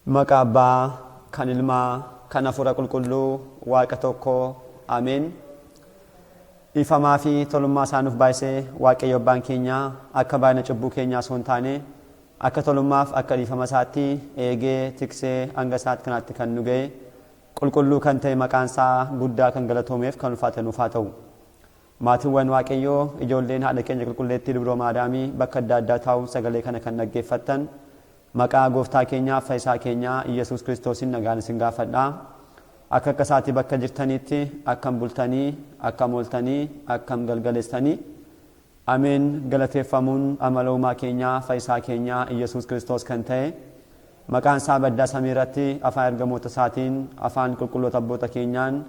Maqaa Abbaa, kan Ilmaa, kan Hafuura Qulqulluu, Waaqa tokkoo, Ameen. Ifamaa fi tolummaa isaa nuuf baay'isee Waaqayyo Abbaan keenya akka baay'ina cubbuu keenyaa osoo hin taane akka tolummaaf akka dhiifama isaatti eegee tiksee hanga isaatti kanatti kan nu ga'e qulqulluu kan ta'e maqaan isaa guddaa kan galatoomeef kan ulfaate nuuf haa ta'u. Maatiiwwan Waaqayyoo ijoolleen haadha keenya qulqulleettii Dubroo Maadaamii bakka adda addaa taa'u sagalee kana kan dhaggeeffattan maqaa gooftaa keenyaa fayyisaa keenyaa Iyesuus Kiristoosiin nagaan isin gaafadhaa. Akka isaatti bakka jirtanitti akkam bultanii akkam ooltanii akkam galgaleessanii ameen galateeffamuun amala uumaa keenyaa fayyisaa keenyaa Iyesuus Kiristoos kan ta'e maqaan isaa baddaa samii irratti afaan ergamoota isaatiin afaan qulqulloota abboota keenyaan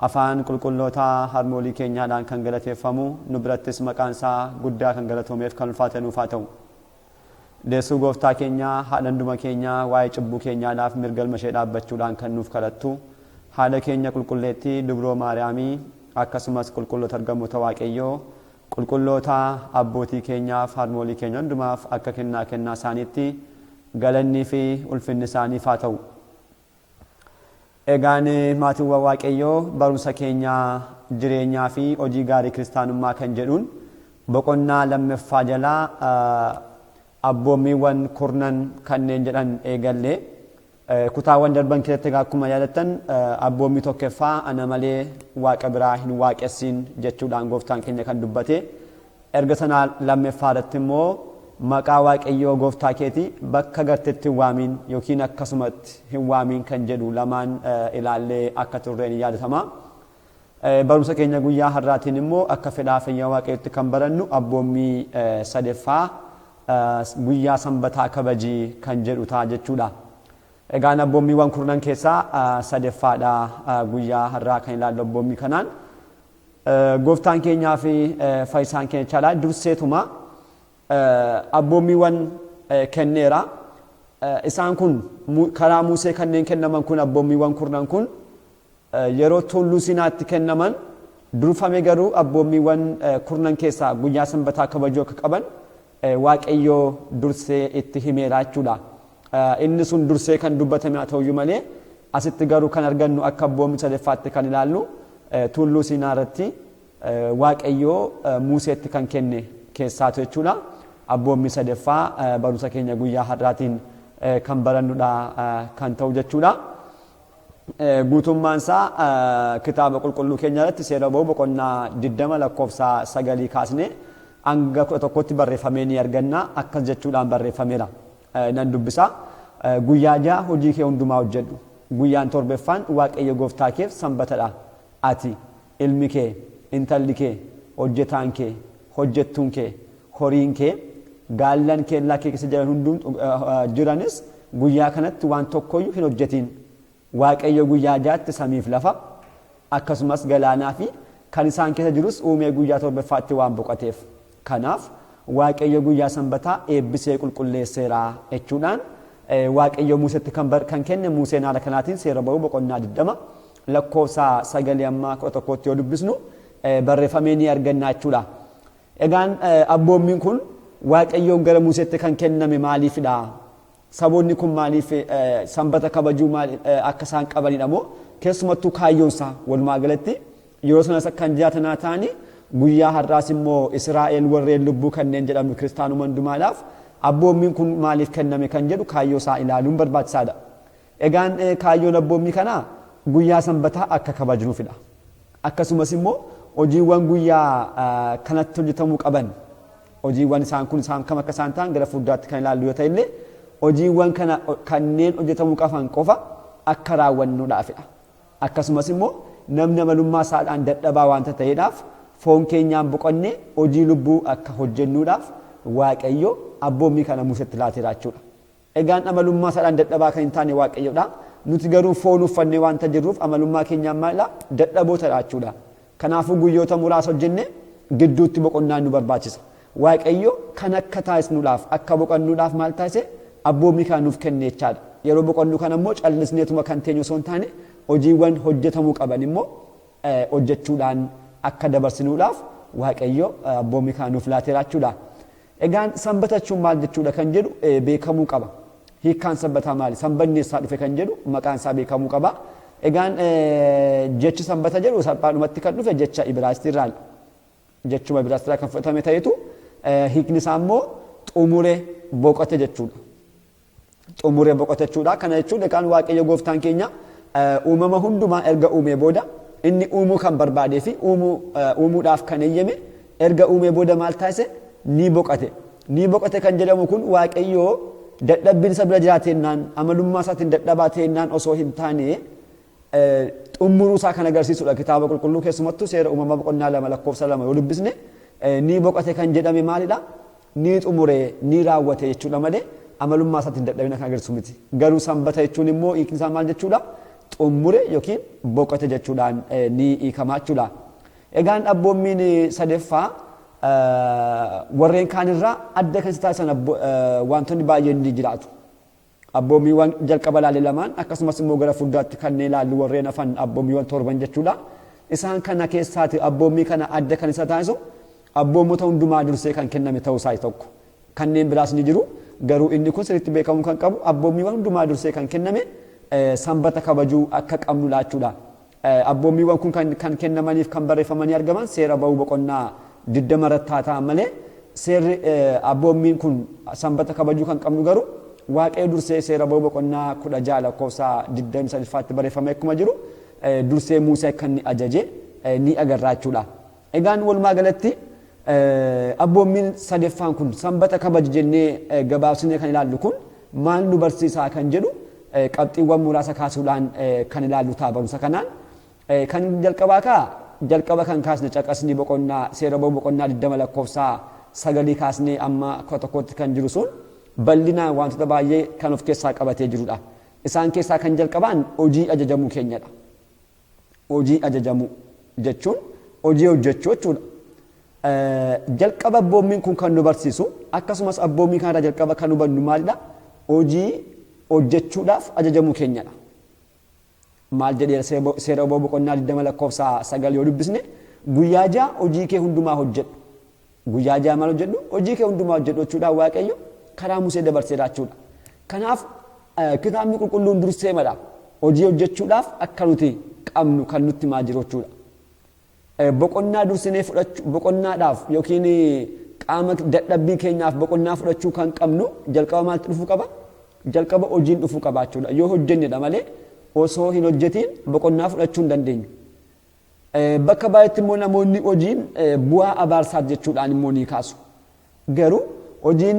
afaan qulqulloota harmoolii keenyaadhaan kan galateeffamu nu birattis maqaan isaa guddaa kan galatoomeef kan ulfaate nuuf haa ta'u. Deessuu gooftaa keenyaa haadhanduma keenyaa waa'ee cubbuu keenyaadhaaf mirgalma ishee dhaabbachuudhaan kan nuuf kadhattu haadha keenya qulqulleettii Dubroo Maariyaamii akkasumas qulqulloota ergamoota Waaqayyoo qulqulloota abbootii keenyaaf harmoolii keenya hundumaaf akka kennaa isaaniitti galannii fi ulfinni isaaniif haa ta'u. Egaan maatiiwwan Waaqayyoo barumsa keenyaa jireenyaa fi hojii gaarii kiristaanummaa kan jedhuun boqonnaa lammaffaa jalaa abboommiiwwan kurnan kanneen jedhan eegallee kutaawwan darban keessatti akkuma yaadattan abboommii tokkoffaa ana malee waaqa biraa hin waaqessin jechuudhaan gooftaan keenya kan dubbate erga sana lammaffaa irratti immoo maqaa Waaqayyoo gooftaa keetii bakka gartetti hin waamiin yookiin akkasumatti hin waamiin kan jedhu lamaan ilaallee akka turreen yaadatama. Barumsa keenya guyyaa har'aatiin immoo akka fedhaa fayyaa Waaqayyootti kan barannu abboommii sadaffaa guyyaa sanbataa kabajii kan jedhu ta'a jechuudha. Egaan abboommiiwwan kurnan keessaa sadaffaadha guyyaa har'aa kan ilaallu abboommii kanaan. Gooftaan keenyaa fi fayyisaan keenya caalaa durseetuma abboommiiwwan kenneera. Isaan kun karaa Musee kanneen kennaman kun abboommiiwwan kurnan kun yeroo tulluu Siinaatti kennaman durfame garuu abboommiiwwan kurnan keessaa guyyaa sanbataa kabajuu akka qaban Waaqayyoo dursee itti himeera jechuudha. Inni sun dursee kan dubbatame haa ta'uyyuu malee asitti garuu kan argannu akka abboommii sadaffaatti kan ilaallu tulluu Siinaa irratti Waaqayyoo Museetti kan kenne keessaatu jechuudha. Abboommii sadaffaa barumsa keenya guyyaa har'aatiin kan barannudha kan ta'u jechuudha. Guutummaan isaa kitaaba qulqulluu keenya irratti seera ba'uu boqonnaa 20 lakkoofsa 9 kaasnee hanga 11tti barreeffamee ni arganna. Akkas jechuudhaan barreeffameera. Nan dubbisa guyyaa ja'a hojii kee hundumaa hojjedhu guyyaan torbaffaan Waaqayyo gooftaa keef sanbatadha ati ilmi kee intalli kee hojjetaan kee hojjettuun kee horiin kee gaallan keellaa kee keessa jiran hundum jiranis guyyaa kanatti waan tokkoyyuu hin hojjetin. Waaqayyo guyyaa ja'atti samiif lafa akkasumas galaanaa fi kan isaan keessa jirus uumee guyyaa torbaffaatti waan boqoteef kanaaf Waaqayyo guyyaa sanbataa eebbisee qulqulleesseera jechuudhaan Waaqayyo Museetti kan kenne Museen haala kanaatiin seera ba'uu boqonnaa 20 lakkoofsa 9 amma 11tti yoo dubbisnu barreeffamee ni arganna jechuudha. Egaan abboommiin kun Waaqayyoon gara Museetti kan kenname maaliifidha? Saboonni kun maaliif sanbata kabajuu akka isaan qabanidha moo keessumattuu kaayyoonsaa walumaa galatti yeroo sanas kan jaatanaa ta'anii guyyaa har'aas immoo Israa'el warreen lubbuu kanneen jedhamu kiristaanuma hundumaadhaaf abboommiin kun maaliif kenname kan jedhu kaayyoo isaa ilaaluun barbaachisaadha. Egaan kaayyoon abboommii kanaa guyyaa sanbataa akka kabajnuufidha. Akkasumas immoo hojiiwwan guyyaa kanatti hojjetamuu qaban hojiiwwan isaan kun isaan kam akka isaan ta'an gara fuulduraatti kan ilaallu yoo ta'e illee hojiiwwan kana kanneen hojjetamuu qaban qofa akka raawwannuudhaafidha. Akkasumas immoo namni amalummaa isaadhaan dadhabaa waanta ta'eedhaaf foon keenyaan boqonnee hojii lubbuu akka hojjennuudhaaf Waaqayyo abboommii kana Museetti laateera jechuudha. Egaan amalummaa isaadhaan dadhabaa kan hin taane Waaqayyodha. Nuti garuu foon uffannee waanta jirruuf amalummaa keenyaan maalidha dadhabootadha jechuudha. Kanaafuu guyyoota muraasa hojjennee gidduutti boqonnaan nu barbaachisa. Waaqayyo kan akka taasisnuudhaaf akka boqonnuudhaaf maal taasise abboommii kana nuuf kenne jechaadha. Yeroo boqonnu kana immoo callisneetuma kan teenyu osoo hin taane hojiiwwan hojjetamuu qaban immoo hojjechuudhaan akka dabarsinuudhaaf Waaqayyo abboommii kana nuuf laateera jechuudha. Egaan sanbata jechuun maal jechuudha kan jedhu beekamuu qaba. hiikkaan sanbataa maali? Sanbanni eessaa dhufe kan jedhu maqaan isaa beekamuu qaba. Egaan jechi sanbata jedhu salphaadhumatti kan dhufe jecha Ibraayisxiirraan jechuma Ibraayisxiirraa kan fudhatame ta'etu hiikni isaa immoo xumuree boqote jechuudha. Xumuree boqote jechuudha. Kana jechuun egaan Waaqayyo gooftaan keenya uumama hundumaa erga uumee booda inni uumuu kan barbaadee fi uumuudhaaf kan eeyyame erga uumee booda maal taasise ni boqote. Ni boqote kan jedhamu kun Waaqayyo dadhabbiin isa bira jiraatennaan amalummaa isaatiin dadhabaa ta'ennaan osoo hin taane xumuruu isaa kan agarsiisudha. Kitaaba qulqulluu keessumattuu seera uumamaa boqonnaa 2:2 yoo dubbisne ni boqote kan jedhame maalidha? Ni xumuree ni raawwate jechuudha malee amalummaa isaatiin dadhabina kan agarsiisu miti. Garuu sanbata jechuun immoo hiikni isaa maal jechuudha? Xumure yookiin boqote jechuudhaan ni hiikama jechuudha. Egaan abboommiin sadeeffaa warreen kaanirraa adda kan taasisan wantoonni baay'een ni jiraatu. Abboommiiwwan jalqaba ilaale lamaan akkasumas immoo gara fuulduraatti kanneen ilaallu warreen hafan abboommiiwwan 7 jechuudha. Isaan kana keessaati abboommii kana adda kan isa taasisu abboommota hundumaa dursee kan kenname ta'uu isaa tokko. Kanneen biraas ni jiru. Garuu inni kun sirriitti beekamuu kan qabu abboommiiwwan hundumaa dursee kan kenname sanbata kabajuu akka qabnu laachuudha. Abboommiiwwan kun kan kennamaniif kan barreeffamanii argaman seera ba'uu boqonnaa 20 irratti ta'an malee seerri abboommiin kun sanbata kabajuu kan qabnu garuu Waaqayyo dursee seera ba'uu boqonnaa 16 lakkoofsa 23tti barreeffame akkuma jiru dursee Musee akka inni ajaje ni agarra jechuudha. Egaan walumaa galatti abboommiin sadeeffaan kun sanbata kabaja jennee gabaabsinee kan ilaallu kun maal nu barsiisaa kan jedhu qabxiiwwan muraasa kaasuudhaan kan ilaallu ta'a barumsa kanaan. Kan jalqaba kan kaasne caqasni boqonnaa seera ba'uu boqonnaa 20 lakkoofsa 9 kaasnee amma 11tti kan jiru sun bal'inaan wantoota baay'ee kan of keessaa qabatee jirudha. Isaan keessaa kan jalqabaan hojii ajajamuu keenyadha. Hojii ajajamuu jechuun hojii hojjechuu jechuudha. Jalqaba abboommiin kun kan nu barsiisu akkasumas abboommii kanarraa jalqaba kan hubannu maalidha? Hojii hojjechuudhaaf ajajamuu keenyadha. Maal jedhee seera ba'uu boqonnaa 20 lakkoofsa 9 yoo dubbisne guyyaa ja'a hojii kee hundumaa hojjedhu. Guyyaa ja'a maal hojjedhu? Hojii kee hundumaa hojjedhu jechuudhaan Waaqayyo karaa Musee dabarseedha jechuudha. Kanaaf kitaabni qulqulluun dursee madha hojii hojjechuudhaaf akka nuti qabnu kan nutti himaa jiru jechuudha. Boqonnaa dursinee fudhachuu boqonnaadhaaf yookiin qaama dadhabbii keenyaaf boqonnaa fudhachuu kan qabnu jalqaba maaltu dhufuu qaba? Jalqaba hojiin dhufuu qaba jechuudha. Yoo hojjennedha malee osoo hin hojjetiin boqonnaa fudhachuu hin dandeenyu. Bakka baay'eetti immoo namoonni hojiin bu'aa abaarsaati jechuudhaan immoo ni kaasu. Garuu hojiin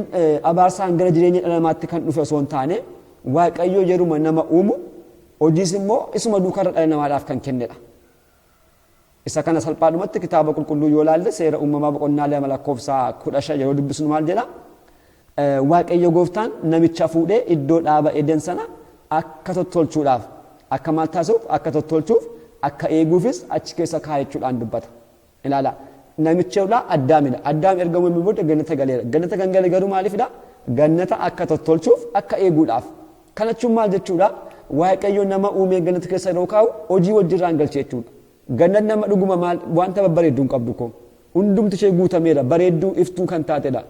abaarsaan gara jireenya dhala namaatti kan dhufe osoo hin taane Waaqayyo yeruma nama uumu hojiis immoo isuma duukarra dhala namaadhaaf kan kennedha. Isa kana salphaadhumatti kitaaba qulqulluu yoo ilaalle seera uumamaa boqonnaa 2 lakkoofsa 15 yeroo dubbisnu maal jedha? Waaqayyo gooftaan namicha fuudhee iddoo dhaaba Eden sana akka tottolchuudhaaf akka maal taasisuuf akka tottolchuuf akka eeguufis achi keessa kaayachuudhaan dubbata. Ilaala namicha ulaa Addaamidha. Addaam ergamuu inni booda gannata galeera. Gannata kan gale garuu maaliifidha? Gannata akka tottolchuuf akka eeguudhaaf. Kana jechuun maal jechuudha? Waaqayyo nama uumee gannata keessa yeroo kaa'u hojii wajjirraan galche jechuudha. Gannat nama dhuguma maal wanta babbareedduu hin qabdu koo hundumti ishee guutameera bareedduu iftuu kan taatedha.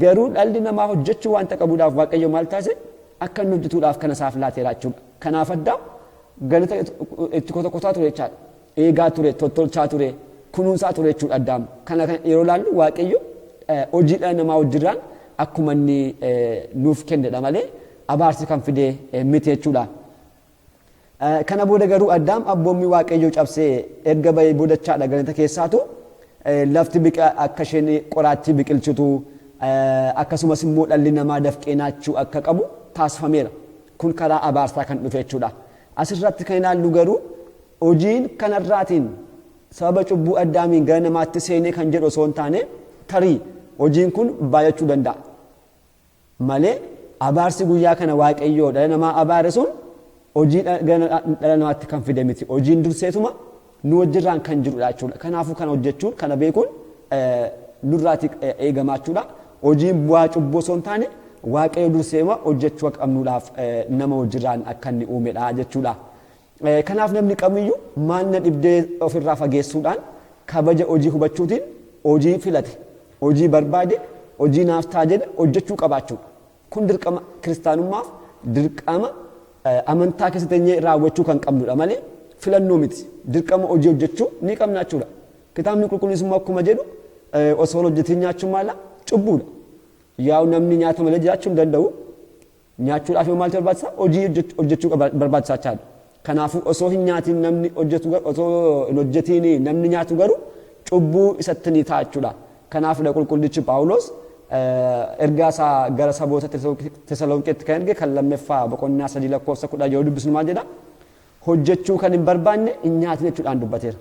Garuu dhalli namaa hojjechuu wanta qabuudhaaf Waaqayyo maal taasise? Akka inni hojjetuudhaaf kana isaaf laateera jechuudha. Kanaaf Addaam gannata itti kotaa ture jechaadha. Eegaa ture, tottolchaa ture, kunuunsaa ture jechuudha Addaam. Kana yeroo ilaallu Waaqayyo hojii dhala namaa wajjirraan akkuma inni nuuf kennedha malee abaarsi kan fidee miti jechuudha. Kana booda garuu Addaam abboommii Waaqayyo cabsee erga bahee boodachaadha gannata keessaatu lafti akka isheen qoraattii biqilchitu akkasumas immoo dhalli namaa dafqee nyaachuu akka qabu taasifameera. Kun karaa abaarsaa kan dhufe jechuudha. Asirratti kan ilaallu garuu hojiin kanarraatiin sababa cubbuu Addaamiin gara namaatti seenee kan jedhu osoo hin taane tarii hojiin kun baay'achuu danda'a. Malee abaarsi guyyaa kana Waaqayyo dhala namaa abaare sun hojii dhala namaatti kan fide miti. Hojiin durseetuma nu wajjirraan kan jirudha jechuudha. Kanaafuu kana hojjechuun kana beekuun nurraati eegamaa jechuudha. Hojiin bu'aa cubbuu osoo hin taane Waaqayyo durseema hojjechuu qabnuudhaaf nama wajjirraan akka inni uumedha jechuudha. Kanaaf namni kamiyyuu maal na dhibdee ofirraa fageessuudhaan kabaja hojii hubachuutiin hojii filate, hojii barbaade, hojii naaf ta'a jedhe hojjechuu qabaachuudha. Kun dirqama kiristaanummaaf dirqama amantaa keessatti teenyee raawwachuu kan qabnudha malee filannoo miti. Dirqama hojii hojjechuu ni qabna jechuudha. Kitaabni qulqulluun immoo akkuma jedhu osoo hojjetiin nyaachuun maala cubbuudha. Yaa namni nyaata malee jiraachuu hin danda'u. Nyaachuudhaaf yoo maaltu barbaachisa? Hojii hojjechuu barbaachisaa jechaadha. Kanaafuu osoo hin nyaatiin namni hojjetu osoo hin hojjetiin namni nyaatu garuu cubbuu isatti ni ta'a jechuudha. Kanaafudha qulqullichi Phaawulos ergaa isaa gara saboota Tesaloniqeetti kan erge kan lammaffaa boqonnaa 3 lakkoofsa 10 yoo dubbisnu maal jedha? Hojjechuu kan hin barbaanne hin nyaatin jechuudhaan dubbateera.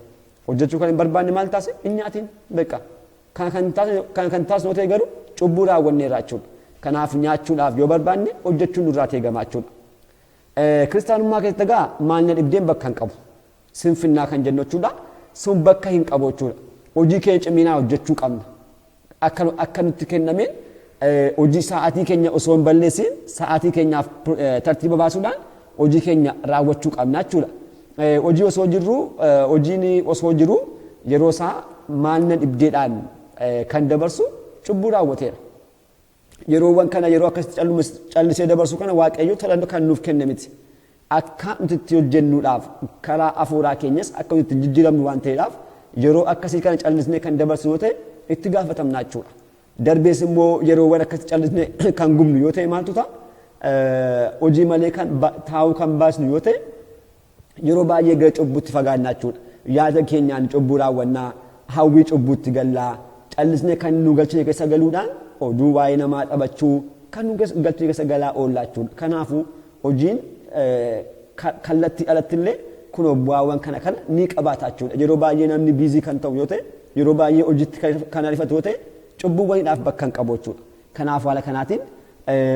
Hojjechuu kan hin barbaanne maal taasise? Hin nyaatin beekaa. Kan taasisnu ta'e garuu cubbuu raawwanneera jechuudha. Kanaaf nyaachuudhaaf yoo barbaanne hojjechuun nurraa eegama jechuudha. Kiristaanummaa keessatti egaa maalna dhibdeen bakka hin qabu. Sinfinnaa kan jennu jechuudha. Sun bakka hin qabu jechuudha. Hojii keenya ciminaa hojjechuu qabna. Akka nutti kennameen hojii sa'aatii keenya osoo hin balleessin sa'aatii keenyaaf tartiiba baasuudhaan hojii keenya raawwachuu qabna jechuudha. Hojii osoo jiru yeroo isaa maalna dhibdeedhaan kan dabarsu cubbuu raawwateera. Yeroowwan kana yeroo akkasitti callisee dabarsu kana Waaqayyo tajaajila kan nuuf kenne miti. Akka nuti itti hojjennuudhaaf karaa hafuuraa keenyas akka nuti itti jijjiiramnu waan ta'eedhaaf yeroo akkasii kana callisnee kan dabarsu yoo ta'e itti gaafatamna jechuudha. Darbees immoo yeroowwan akkasitti callisnee kan gubnu yoo ta'e maaltu ta'a? Hojii malee kan taa'uu kan baasnu yoo ta'e yeroo baay'ee gara cubbuutti fagaannaa jechuudha. Yaada keenyaan cubbuu raawwannaa, hawwii cubbuutti gallaa, callisnee kan nu galchine keessa galuudhaan oduu waa'ee namaa taphachuu kan nu galchine keessa galaa oollaa jechuudha. Kanaafuu hojiin kallattii alatti illee kun bu'aawwan kana ni qabaata jechuudha. Yeroo baay'ee namni biizii kan ta'u yoo ta'e, yeroo baay'ee hojiitti kan ariifatu yoo ta'e, cubbuuwwaniidhaaf bakka hin qabu jechuudha. Kanaaf haala kanaatiin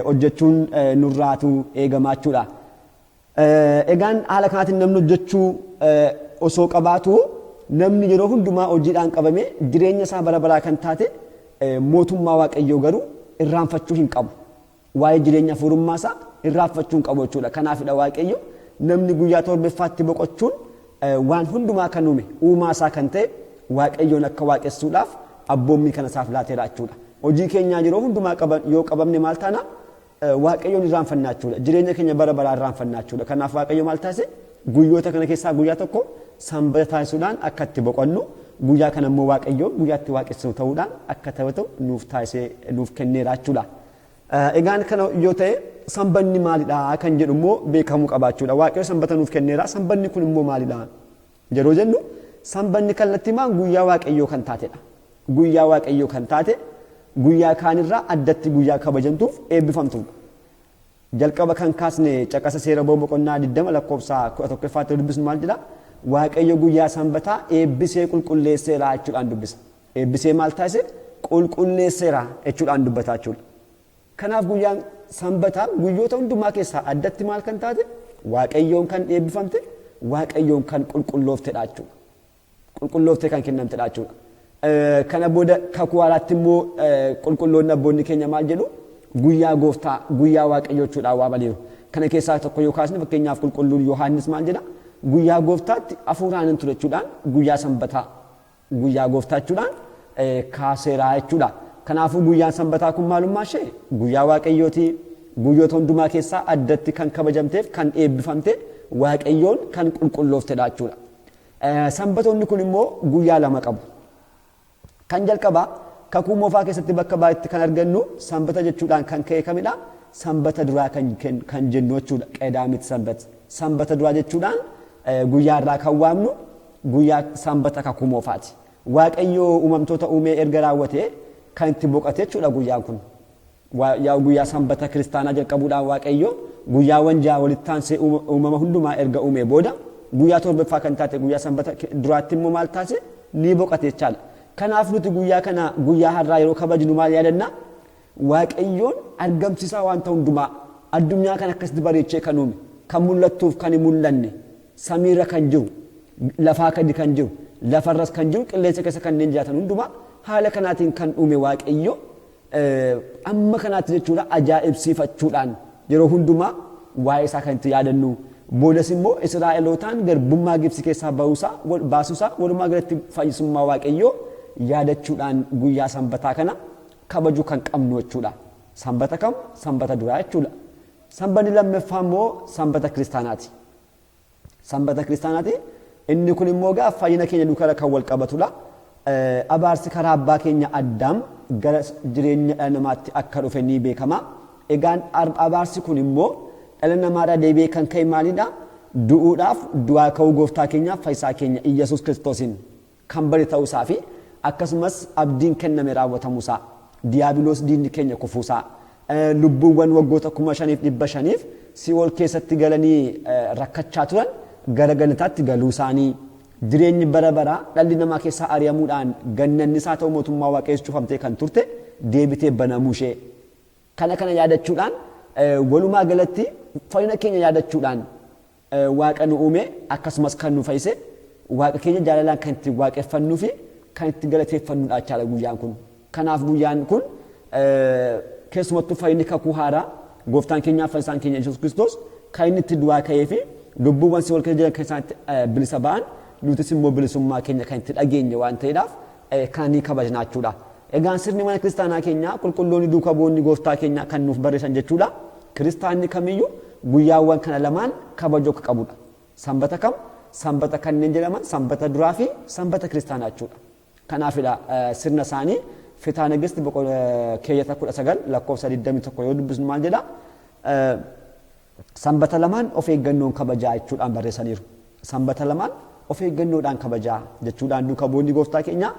hojjechuun nurraatu eegamaa jechuudha. Egaan haala kanaatiin namni hojjechuu osoo qabaatu namni yeroo hundumaa hojiidhaan qabamee jireenya isaa bara baraa kan taate mootummaa Waaqayyoo garuu irraanfachuu hin qabu. Waa'ee jireenya hafuurummaa isaa irraanfachuu hin qabu jechuudha. Kanaafidha Waaqayyo namni guyyaa torbaffaatti boqochuun waan hundumaa kan uume uumaa isaa kan ta'e Waaqayyoon akka waaqessuudhaaf abboommii kana isaaf laateera jechuudha. Hojii keenyaa yeroo hundumaa yoo qabamne maal taana Waaqayyoon irraanfannaa jechuudha. Jireenya keenya bara baraa irraanfannaa jechuudha. Kanaaf Waaqayyo maal taasise guyyoota kana keessaa guyyaa tokko sanbata taasisuudhaan akka itti boqonnu guyyaa kana immoo Waaqayyo guyyaatti waaqessu ta'uudhaan akka ta'u nuuf taasisee nuuf kenneera jechuudha. Egaan kana yoo ta'e sanbanni maalidha kan jedhu immoo beekamuu qabaachuudha. Waaqayyo sanbata nuuf kenneera. Sanbanni kun immoo maalidha? Yeroo jennu sanbanni kallattiimaan guyyaa Waaqayyoo kan taatedha. Guyyaa Waaqayyoo kan taate guyyaa kaanirraa addatti guyyaa kabajamtuuf eebbifamtuudha. Jalqaba kan kaasne caqasa seera boqonnaa 20 lakkoofsa 11 dubbisnu maal jedha? Waaqayyo guyyaa sanbataa eebbisee qulqulleesseera jechuudhaan dubbisa. Eebbisee maal taasise? Qulqulleesseera jechuudhaan dubbata jechuudha. Kanaaf guyyaan sanbataa guyyoota hundumaa keessaa addatti maal kan taate? Waaqayyoon kan eebbifamte, Waaqayyoon kan qulqullooftedha jechuudha. Qulqullooftee kan kennamtedha jechuudha. Kana booda kakuu haaraatti immoo qulqulloonni abboonni keenya maal jedhu? Guyyaa gooftaa, guyyaa Waaqayyoo jechuudhaan waamaniiru. Kana keessaa tokko yoo kaasne fakkeenyaaf qulqulluun Yohaannis maal jedha? Guyyaa gooftaatti hafuuraan hin ture jechuudhaan guyyaa sanbataa guyyaa gooftaa jechuudhaan kaaseeraa jechuudha. Kanaafuu guyyaan sanbataa kun maalummaa ishee guyyaa Waaqayyooti. Guyyoota hundumaa keessaa addatti kan kabajamteef kan eebbifamte Waaqayyoon kan qulqullooftedha jechuudha. Sanbatoonni kun immoo guyyaa lama qabu. Kan jalqabaa kakuu moofaa keessatti bakka baay'eetti kan argannu sanbata jechuudhaan kan ka'e kamidha? Sanbata duraa kan jennu jechuudha. Qeedaamiti sanbata. Sanbata duraa jechuudhaan guyyaa irraa kan waamnu guyyaa sanbata kakuu moofaati. Waaqayyoo uumamtoota uumee erga raawwatee kan itti boqote jechuudha guyyaan kun. Guyyaa sanbata kiristaanaa jalqabuudhaan Waaqayyoo guyyaawwan ja'a walitti aansee uumama hundumaa erga uumee booda guyyaa torbaffaa kan taate guyyaa sanbata duraatti immoo maal taasise? Ni boqote jechaadha. Kanaaf nuti guyyaa kana guyyaa har'aa yeroo kabajnu maal yaadanna? Waaqayyoon argamsiisaa waan ta'u hundumaa addunyaa kana akkasitti bareechee kan uume kan mul'attuuf kan hin mul'anne samiirra kan jiru lafaa gadi kan jiru lafarras kan jiru qilleensa keessa kanneen jiraatan hundumaa haala kanaatiin kan uume Waaqayyo amma kanaatti jechuudha ajaa'ibsiifachuudhaan yeroo hundumaa waa'ee isaa kan itti yaadannu boodas immoo Israa'elootaan garbummaa Gibsi keessaa baasuusaa walumaa galatti fayyisummaa Waaqayyoo yaadachuudhaan guyyaa sanbataa kana kabaju kan qabnu jechuudha. Sanbata kam? Sanbata duraa jechuudha. Sanbanni lammaffaa immoo sanbata kiristaanaati. Sanbata kiristaanaati. Inni kun immoo gaa fayyina keenya duukaa kan wal qabatudha. Abaarsi karaa abbaa keenya Addaam gara jireenya dhala namaatti akka dhufe ni beekama. Egaan abaarsi kun immoo dhala namaadhaa deebi'ee kan ka'e maalidha? Du'uudhaaf du'aa ka'uu gooftaa keenyaaf fayyisaa keenya Iyyasuus Kiristoosiin kan bari ta'uusaa fi akkasumas abdiin kenname raawwatamuusaa, diiyaabiloos diinni keenya kufuusaa, lubbuuwwan waggoota 5,500 Si'ool keessatti galanii rakkachaa turan gara galataatti galuu isaanii, jireenyi bara baraa dhalli namaa keessaa ari'amuudhaan gannanni isaa ta'u mootummaa Waaqayyoos cufamtee kan turte deebitee banamuu ishee. Kana yaadachuudhaan walumaa galatti fayyina keenya yaadachuudhaan Waaqa nu uume akkasumas kan nu fayyise Waaqa keenya jaalalaan kan itti waaqeffannuu fi kan itti galateeffannuudha jechaadha guyyaan kun. Kanaaf guyyaan kun keessumattuu fayyinni kakuu haaraa gooftaan keenyaaf fayyisaan keenya Yesuus Kiristoos kan inni itti du'aa ka'ee fi lubbuuwwan Si'ool keessa jiran kan isaanitti bilisa ba'an nutis immoo bilisummaa keenya kan itti dhageenye waan ta'eedhaaf kan ni kabajna jechuudha. Egaan sirni mana kiristaanaa keenyaa qulqulloonni duukaa bu'oonni gooftaa keenyaa kan nuuf barreessan jechuudha. Kiristaanni kamiyyuu guyyaawwan kana lamaan kabajuu akka qabudha. Sanbata kam? Sanbata kanneen jedhaman sanbata duraa fi sanbata kiristaanaa jechuudha. Kanaafidha sirna isaanii Fitaa Negist keeyyata 19 lakkoofsa 21 yoo dubbisnu maal jedha? Sanbata lamaan of eeggannoon kabajaa jechuudhaan barreessaniiru. Sanbata lamaan of eeggannoodhaan kabajaa jechuudhaan duukaa bu'oonni gooftaa keenyaa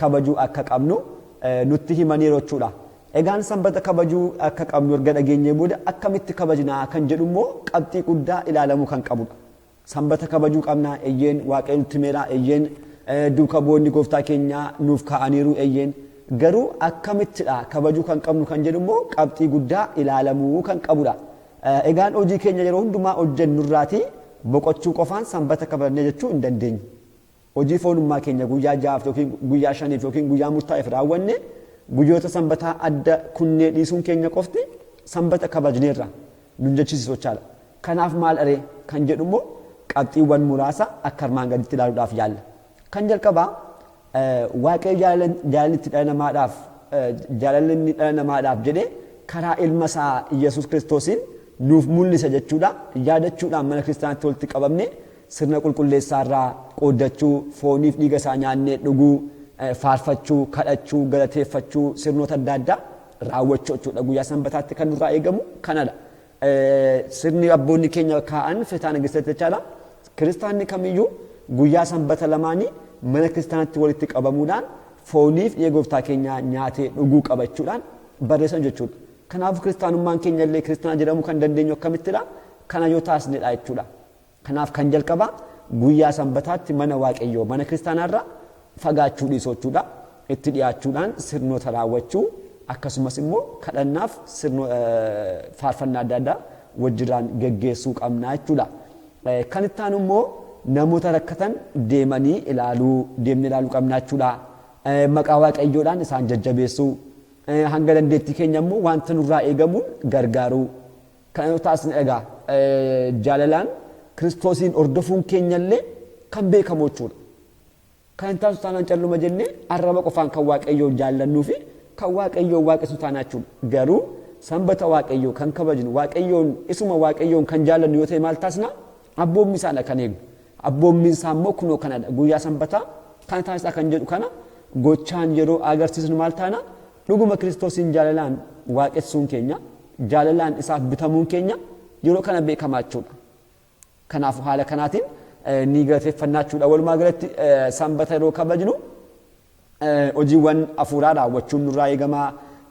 kabajuu akka qabnu nutti himaniiru jechuudha. Egaan sanbata kabajuu akka qabnu erga dhageenyee booda akkamitti kabajnaa kan jedhu immoo qabxii guddaa ilaalamuu kan qabudha. Sanbata kabajuu qabnaa eeyyeen Waaqayyo nutti himeera eeyyeen duukaa bu'oonni gooftaa keenyaa nuuf kaa'aniiru eeyyeen garuu akkamittidha kabajuu kan qabnu kan jedhu immoo qabxii guddaa ilaalamuu kan qabudha. Egaan hojii keenya yeroo hundumaa hojjennurraatii boqochuu qofaan sanbata kabajnee jechuu hin dandeenyu. Hojii foonummaa keenya guyyaa 6 yookiin guyyaa 5 yookiin guyyaa murtaa'eef raawwanne guyyoota sanbataa adda kunnee dhiisuun keenya qofti sanbata kabajneerra nun jechisiisu jechaadha. Kanaaf maal aree kan jedhu immoo qabxiiwwan muraasa akka armaan gaditti ilaaluudhaaf yaalla. Kan jalqabaa Waaqayyo jaalalli dhala namaadhaaf jedhee karaa ilma isaa Iyyasuus Kiristoosiin nuuf mul'isa jechuudha. Yaadachuudhaan mana kiristaanaatti walitti qabamne sirna qulqulleessaa irraa qooddachuu, fooniif dhiiga isaa nyaannee dhuguu, faarfachuu, kadhachuu, galateeffachuu, sirnoota adda addaa raawwachuu jechuudha. Guyyaa sanbataatti kan nurraa eegamu kanadha. Sirni abboonni keenya kaa'an Fitaa Negist jechaadha. Kiristaanni kamiyyuu guyyaa sanbata lamaanii mana kiristaanaatti walitti qabamuudhaan fooniif dhiiga gooftaa keenyaa nyaatee dhuguu qabachuudhaan barreessan jechuudha. Kanaaf kiristaanummaan keenya illee kiristaana jedhamuu kan dandeenyu akkamittidha? Kana yoo taasisnedha jechuudha. Kanaaf kan jalqabaa guyyaa sanbataatti mana Waaqayyoo mana kiristaanaarraa fagaachuu dhiisuu jechuudha. Itti dhiyaachuudhaan sirnoota raawwachuu akkasumas immoo kadhannaaf faarfannaa adda addaa wajjiraan geggeessuu qabna jechuudha. Kan itti aanu immoo namoota rakkatan deemnee ilaaluu qabna jechuudha. Maqaa Waaqayyoodhaan isaan jajjabeessuu hanga dandeettii keenya immoo wanta nurraa eegamuun gargaaruu. Kana yoo taasisne egaa jaalalaan Kiristoosiin hordofuun keenyallee kan beekamu jechuudha. Kan taasisu taanaan calluma jennee arraba qofaan kan Waaqayyoon jaallannuu fi kan Waaqayyoon waaqessu taanaa jechuudha. Garuu sanbata Waaqayyoo kan kabajnu Waaqayyoon isuma Waaqayyoon kan jaallannu yoo ta'e maal taasisna? Abboommi isaadha kan eegnu. Abboommi isaa immoo kunoo kanadha. Guyyaa sanbataa kan taasisaa kan jedhu kana gochaan yeroo agarsiisnu maal taana? Dhuguma Kiristoosiin jaalalaan waaqessuun keenya, jaalalaan isaaf bitamuun keenya yeroo kana beekamaa jechuudha. Kanaaf haala kanaatiin ni galateeffannaa jechuudha. Walumaa galatti sanbata yeroo kabajnu hojiiwwan hafuuraa raawwachuun nurraa eegamaa,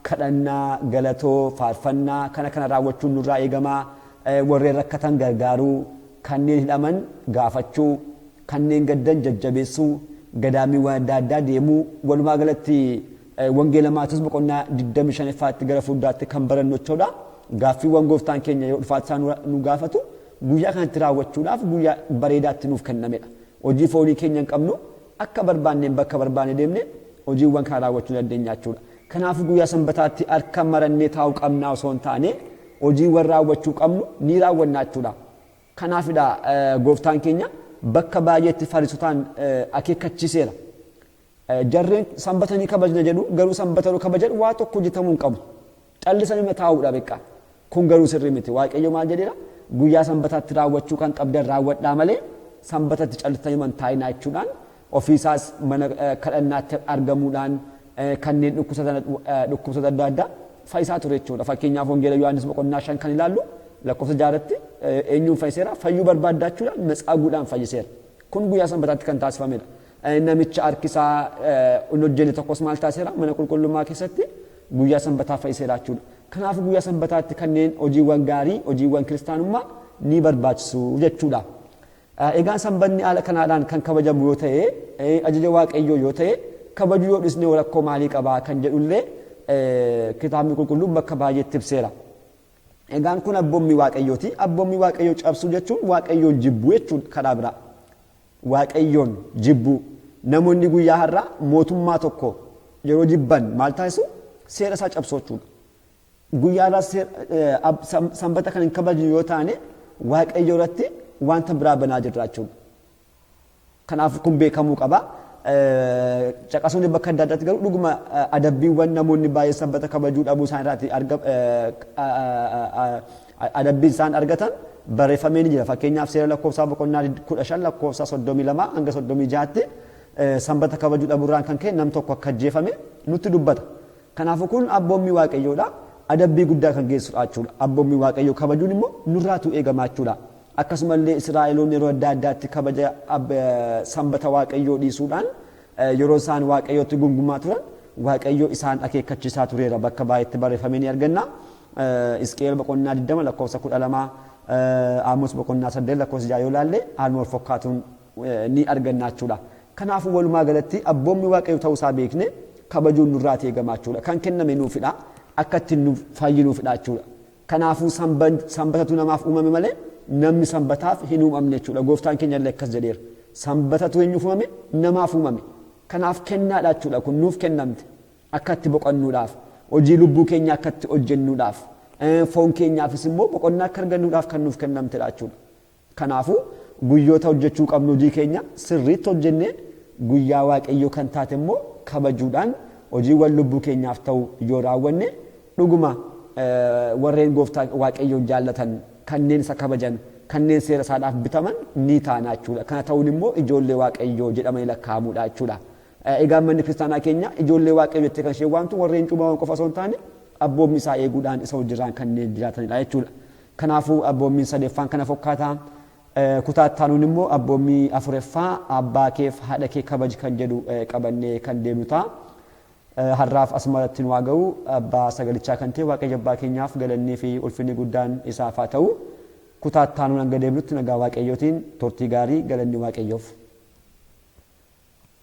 kadhannaa, galatoo, faarfannaa kana raawwachuun nurraa eegamaa, warreen rakkatan gargaaruu, kanneen hidhaman gaafachuu, kanneen gaddan jajjabeessuu, gadaamiiwwan adda addaa deemuu, walumaa galatti wangeela Maatiyoos boqonnaa 25 gara fuulduraatti kan barannu jechuudha. Gaaffiiwwan gooftaan keenya yoo dhufaatii isaa nu gaafatu guyyaa kanatti raawwachuudhaaf guyyaa bareedaatti nuuf kennamedha. Hojii foonii keenya hin qabnu akka barbaanneen bakka barbaanne deemne hojiiwwan kana raawwachuu dandeenya jechuudha. Kanaafuu guyyaa sanbataatti harka marannee taa'uu qabnaa osoo hin taane hojiiwwan raawwachuu qabnu ni raawwanna jechuudha. Kanaafidha gooftaan keenya bakka baay'eetti Fariisotaan akeekkachiiseera. Jarreen sanbatanii kabajna jedhu garuu sanbata kabajan waa tokko hojjetamuu hin qabu. Callisanii taa'uudha beekaa. kun garuu sirrii miti waaqayyo maal jedheera guyyaa sanbataatti raawwachuu kan qabdan raawwadhaa malee sanbatatti callistanii mantaa'inaa jechuudhaan ofiisaas mana kadhannaatti argamuudhaan kanneen dhukkubsatan adda addaa fayyisaa ture jechuudha. Fakkeenyaaf wangeela Yohaannis boqonnaa 5 kan ilaallu lakkoofsa 6tti eenyuun fayyiseera fayyuu barbaaddaachuudhaan matsaaguudhaan fayyiseera. Kun guyyaa sanbataatti kan taasifamedha. Namicha harkisaa hin hojjenne tokkos maal taasiseera mana qulqullummaa keessatti guyyaa sanbataa fayyiseera jechuudha. Kanaaf guyyaa sanbataatti kanneen hojiiwwan gaarii hojiiwwan kiristaanummaa ni barbaachisu jechuudha. Egaan sanbanni haala kanaadhaan kan kabajamu yoo ta'e ajaja waaqayyoo yoo ta'e kabajuu yoo dhisnee rakkoo maalii qabaa kan jedhullee kitaabni qulqulluun bakka baay'eetti ibseera. Egaan kun abboommii waaqayyooti. Abboommii waaqayyoo cabsuu jechuun waaqayyoon jibbuu jechuudha karaa biraa. Waaqayyoon jibbuu namoonni guyyaa har'aa mootummaa tokko yeroo jibban maal taasisu seera isaa cabsuu jechuudha. Guyyaa har'aa sanbata kan hin kabajnu yoo taane waaqayyo irratti wanta biraa banaa jirra jechuudha. Kanaaf kun beekamuu qaba. Caqasuun bakka adda addaatti garuu dhuguma adabbiiwwan namoonni baay'ee sanbata kabajuu dhabuu isaan irratti adabbii isaan argatan barreeffamee ni jira. Fakkeenyaaf seera lakkoofsaa boqonnaa 15 lakkoofsa 32 hanga 36tti sanbata kabajuu dhabuurraan kan ka'e nam tokko akka ajjeefame nutti dubbata. Kanaafuu kun abboommii waaqayyoodha. Adabbii guddaa kan geessudha jechuudha. Abboommii waaqayyoo kabajuun immoo nurraatu eegama jechuudha. Akkasumallee Israa'eloonni yeroo adda addaatti kabaja sanbata waaqayyoo dhiisuudhaan yeroo isaan waaqayyootti gungumaa turan waaqayyoo isaan akeekkachiisaa tureera bakka baay'eetti barreeffamee ni arganna. Hisqeel boqonnaa 20 lakkoofsa 12 Aamos boqonnaa 8 lakkoofsa 6 yoo ilaalle haaluma wal fakkaatuun ni arganna jechuudha. Kanaafuu walumaa galatti abboommii waaqayyoo ta'uu isaa beekne kabajuun nurraati eegama jechuudha. Kan kenname nuufidha akka ittiin nu fayyinuufidha jechuudha. Kanaafuu sanbatatu namaaf uumame malee namni sanbataaf hin uumamne jechuudha. Gooftaan keenya illee akkas jedheera. Sanbatatu eenyuuf uumame? Namaaf uumame. Kanaaf kennaadha jechuudha. Kun nuuf kennamte akka itti boqonnuudhaaf, hojii lubbuu keenya akka itti hojjennuudhaaf, foon keenyaafis immoo boqonnaa akka argannuudhaaf kan nuuf kennamtedha jechuudha. Kanaafuu guyyoota hojjechuu qabnu hojii keenya sirriitti hojjennee guyyaa waaqayyoo kan taate immoo kabajuudhaan hojiiwwan lubbuu keenyaaf ta'u yoo raawwanne dhuguma warreen gooftaa waaqayyoon jaallatan kanneen isa kabajan kanneen seera isaadhaaf bitaman ni taana jechuudha. Kana ta'uun immoo ijoollee waaqayyoo jedhamanii lakkaa'amuudha jechuudha. Egaa manni kiristaanaa keenya ijoollee waaqayyoo jettee kan ishee waamtu warreen cuubaman qofa osoo hin taane abboommii isaa eeguudhaan isa wajjiraan kanneen jiraatanidha jechuudha. Kanaafuu abboommiin sadeeffaan kana fakkaataa. Kutaattaanuun immoo abboommii afuraffaa abbaa keef haadha kee kabaji kan jedhu qabannee kan deemnu ta'a. Har'aaf asumarratti nu haa ga'u abbaa sagalichaa kan ta'e waaqayyo abbaa keenyaaf galannii fi ulfinni guddaan isaaf haa ta'u. Kutaattaanuun hanga deemnutti nagaa waaqayyootiin turtii gaarii galanni waaqayyoof.